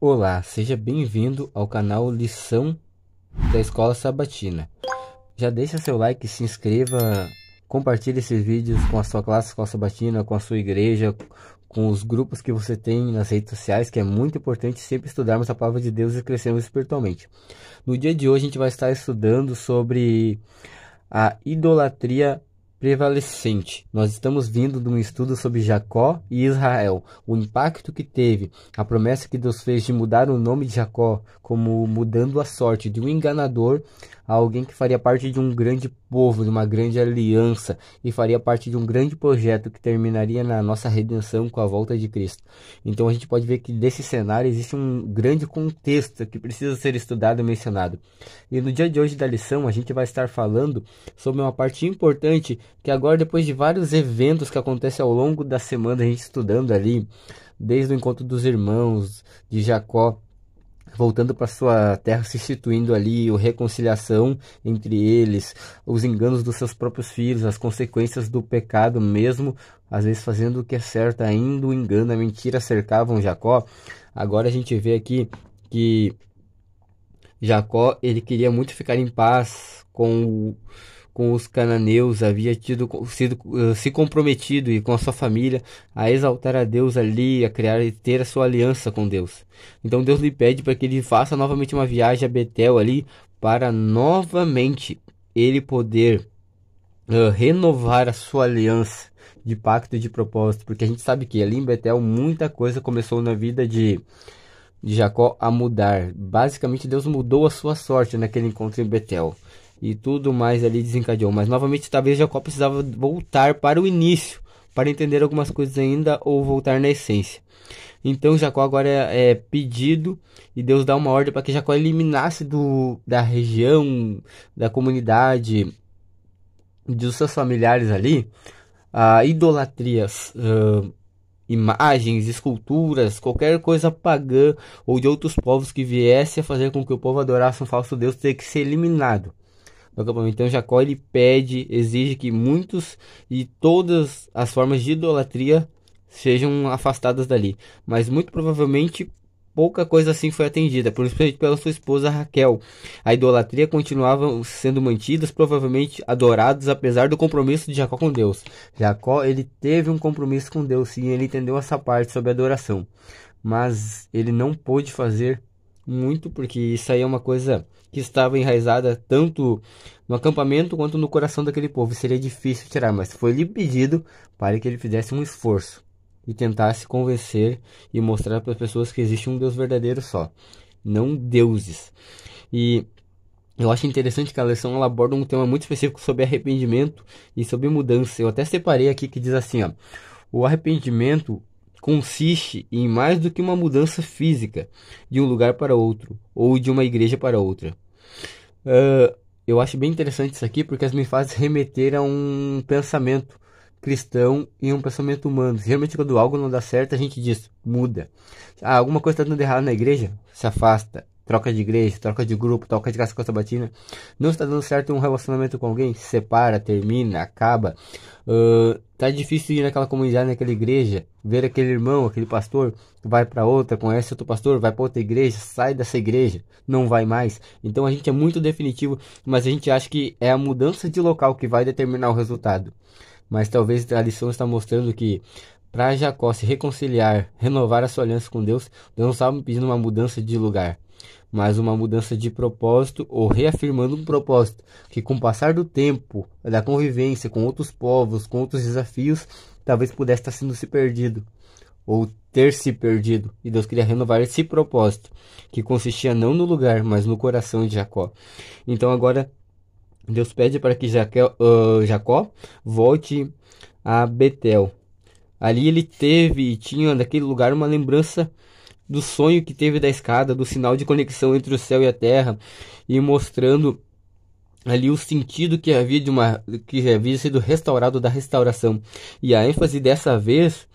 Olá, seja bem-vindo ao canal Lição da Escola Sabatina. Já deixa seu like, se inscreva, compartilhe esses vídeos com a sua classe Escola Sabatina, com a sua igreja, com os grupos que você tem nas redes sociais, que é muito importante sempre estudarmos a palavra de Deus e crescermos espiritualmente. No dia de hoje a gente vai estar estudando sobre a idolatria prevalecente. Nós estamos vindo de um estudo sobre Jacó e Israel, o impacto que teve, a promessa que Deus fez de mudar o nome de Jacó, como mudando a sorte de um enganador a alguém que faria parte de um grande povo, de uma grande aliança e faria parte de um grande projeto que terminaria na nossa redenção com a volta de Cristo. Então a gente pode ver que desse cenário existe um grande contexto que precisa ser estudado e mencionado. E no dia de hoje da lição a gente vai estar falando sobre uma parte importante que agora, depois de vários eventos que acontecem ao longo da semana, a gente estudando ali, desde o encontro dos irmãos de Jacó voltando para sua terra, se instituindo ali, a reconciliação entre eles, os enganos dos seus próprios filhos, as consequências do pecado mesmo, às vezes fazendo o que é certo, ainda o engano, a mentira cercavam Jacó. Agora a gente vê aqui que Jacó, ele queria muito ficar em paz com os cananeus, havia se comprometido e com a sua família a exaltar a Deus ali, a criar e ter a sua aliança com Deus. Então Deus lhe pede para que ele faça novamente uma viagem a Betel ali, para novamente ele poder renovar a sua aliança de pacto e de propósito, porque a gente sabe que ali em Betel muita coisa começou na vida de Jacó a mudar. Basicamente Deus mudou a sua sorte naquele encontro em Betel. E tudo mais ali desencadeou. Mas novamente talvez Jacó precisava voltar para o início, para entender algumas coisas ainda, ou voltar na essência. Então Jacó agora é pedido, e Deus dá uma ordem para que Jacó eliminasse da região, da comunidade, dos seus familiares ali, a idolatrias, imagens, esculturas, qualquer coisa pagã ou de outros povos que viesse a fazer com que o povo adorasse um falso Deus, teria que ser eliminado. Então Jacó ele pede, exige que muitos e todas as formas de idolatria sejam afastadas dali. Mas muito provavelmente pouca coisa assim foi atendida, principalmente pela sua esposa Raquel. A idolatria continuava sendo mantida, provavelmente adorados, apesar do compromisso de Jacó com Deus. Jacó ele teve um compromisso com Deus, sim, ele entendeu essa parte sobre adoração. Mas ele não pôde fazer muito, porque isso aí é uma coisa que estava enraizada tanto no acampamento quanto no coração daquele povo. Seria difícil tirar, mas foi-lhe pedido para que ele fizesse um esforço e tentasse convencer e mostrar para as pessoas que existe um Deus verdadeiro só, não deuses. E eu acho interessante que a lição ela aborda um tema muito específico sobre arrependimento e sobre mudança. Eu até separei aqui que diz assim, ó: o arrependimento consiste em mais do que uma mudança física de um lugar para outro ou de uma igreja para outra. Eu acho bem interessante isso aqui porque me faz remeter a um pensamento cristão e um pensamento humano. Geralmente quando algo não dá certo a gente diz, muda. Alguma coisa está dando errado na igreja, se afasta. Troca de igreja, troca de grupo, troca de casa com a sabatina. Não está dando certo um relacionamento com alguém, se separa, termina, acaba. Tá difícil ir naquela comunidade, naquela igreja, ver aquele irmão, aquele pastor, vai para outra, conhece outro pastor, vai para outra igreja, sai dessa igreja, não vai mais. Então a gente é muito definitivo, mas a gente acha que é a mudança de local que vai determinar o resultado. Mas talvez a lição está mostrando que para Jacó se reconciliar, renovar a sua aliança com Deus, Deus não estava pedindo uma mudança de lugar, mas uma mudança de propósito, ou reafirmando um propósito que com o passar do tempo, da convivência com outros povos, com outros desafios, talvez pudesse estar sendo se perdido, ou ter se perdido. E Deus queria renovar esse propósito, que consistia não no lugar, mas no coração de Jacó. Então agora Deus pede para que Jacó volte a Betel. Ali ele tinha naquele lugar uma lembrança do sonho que teve da escada, do sinal de conexão entre o céu e a terra, e mostrando ali o sentido que havia sido restaurado da restauração. E a ênfase dessa vez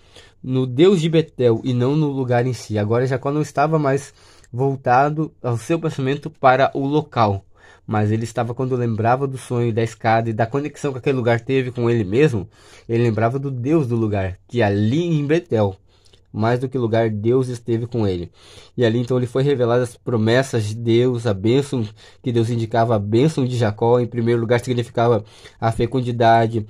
no Deus de Betel e não no lugar em si. Agora Jacó não estava mais voltado ao seu pensamento para o local, mas ele estava, quando lembrava do sonho da escada e da conexão que aquele lugar teve com ele mesmo, ele lembrava do Deus do lugar, que ali em Betel mais do que lugar, Deus esteve com ele. E ali então ele foi revelado as promessas de Deus, a bênção que Deus indicava, a bênção de Jacó. Em primeiro lugar significava a fecundidade,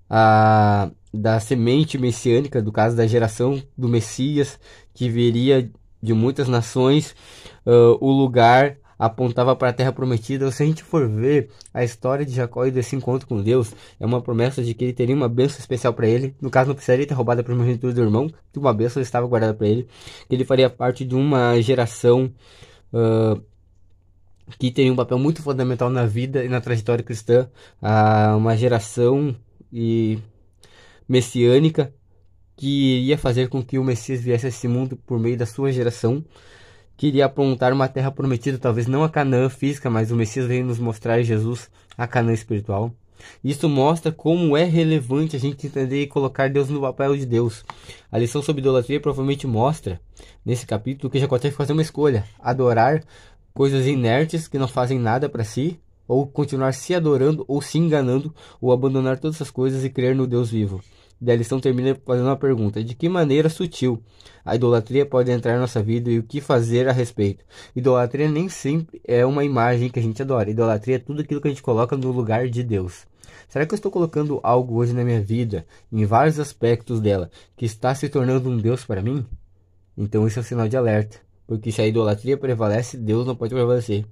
da semente messiânica, do caso da geração do Messias, que viria de muitas nações. O lugar apontava para a terra prometida. Se a gente for ver a história de Jacó e desse encontro com Deus, é uma promessa de que ele teria uma bênção especial para ele. No caso, não precisaria ter roubado a primogenitura do irmão, que uma bênção estava guardada para ele. Ele faria parte de uma geração que teria um papel muito fundamental na vida e na trajetória cristã. Uma geração messiânica que iria fazer com que o Messias viesse a esse mundo por meio da sua geração. Queria apontar uma terra prometida, talvez não a Canaã física, mas o Messias veio nos mostrar Jesus a Canaã espiritual. Isso mostra como é relevante a gente entender e colocar Deus no papel de Deus. A lição sobre idolatria provavelmente mostra, nesse capítulo, que Jacó teve que fazer uma escolha: adorar coisas inertes que não fazem nada para si, ou continuar se adorando ou se enganando, ou abandonar todas essas coisas e crer no Deus vivo. E a lição termina fazendo uma pergunta: de que maneira sutil a idolatria pode entrar em nossa vida e o que fazer a respeito? Idolatria nem sempre é uma imagem que a gente adora. Idolatria é tudo aquilo que a gente coloca no lugar de Deus. Será que eu estou colocando algo hoje na minha vida, em vários aspectos dela, que está se tornando um Deus para mim? Então isso é um sinal de alerta, porque se a idolatria prevalece, Deus não pode prevalecer.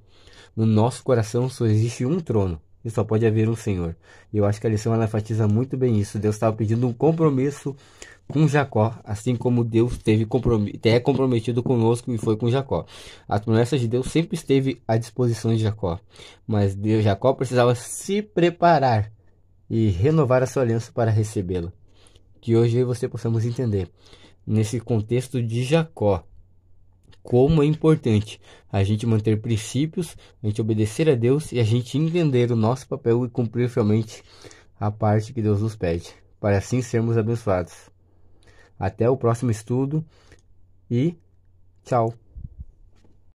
No nosso coração só existe um trono e só pode haver um Senhor. E eu acho que a lição ela enfatiza muito bem isso. Deus estava pedindo um compromisso com Jacó, assim como Deus é comprometido conosco e foi com Jacó. As promessas de Deus sempre esteve à disposição de Jacó, mas Jacó precisava se preparar e renovar a sua aliança para recebê-la. Que hoje eu e você possamos entender, nesse contexto de Jacó, como é importante a gente manter princípios, a gente obedecer a Deus e a gente entender o nosso papel e cumprir fielmente a parte que Deus nos pede, para assim sermos abençoados. Até o próximo estudo e tchau!